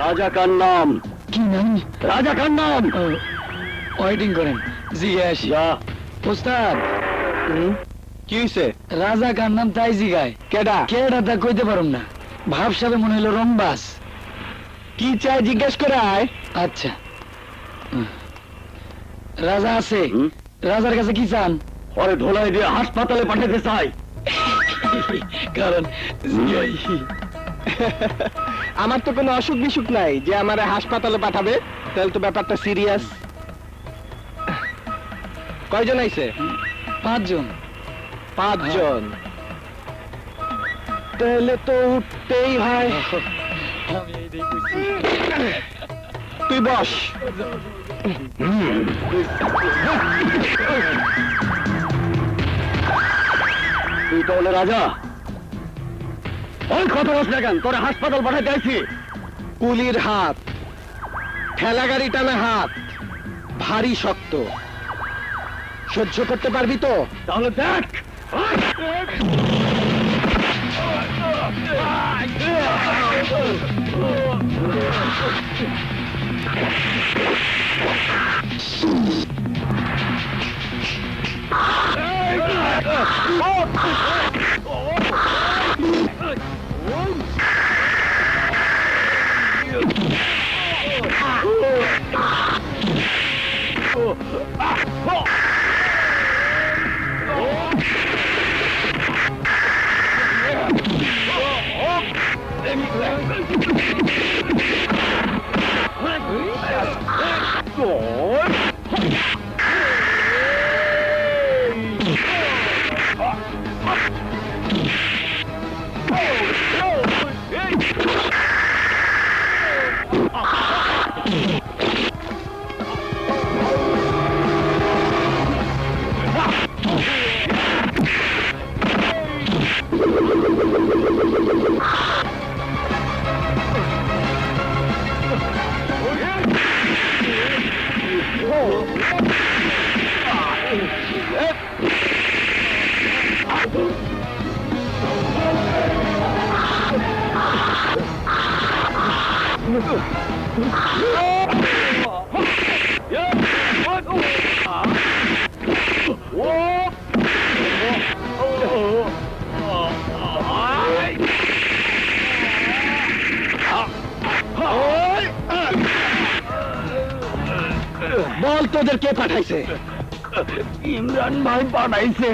রাজা কার নাম? কি নাম? রাজা কার নাম? ওয়েটিং করেন, জিজ্ঞাসা। যা। ওস্তাদ, কি হইছে? রাজা কার নাম তাই জিগায়। কেডা? কেডা তা কইতে পারুম না, ভাব সাবে মনে হইলো রংবাস। কি চাই জিজ্ঞেস করে আয়। আচ্ছা, রাজা আছে? হুম? রাজার কাছে কি চান? পরে ধোলাই দিয়ে হাসপাতালে পাঠাতে চাই। কারণ জিগাই। আমার তো কোনো অসুখ বিসুখ নাই যে আমার হাসপাতালে পাঠাবে। তাহলে তো ব্যাপারটা সিরিয়াস। কয়জন আইছে? 5 জন। 5 জন। তাহলে তো উঠতেই হয়। আমি এইটাই কইছি। তুই বস। তুই তো হলে রাজা। ওই কত বস না কেন, তোরা হাসপাতাল পাঠাতে আইছি। কুলির হাত, ঠেলা গাড়ি টানা হাত, ভারী শক্ত। সহ্য করতে পারবি তো? তাহলে দেখ। বল তোদের কে পাঠাইছে? ইমরান ভাই পাঠাইছে।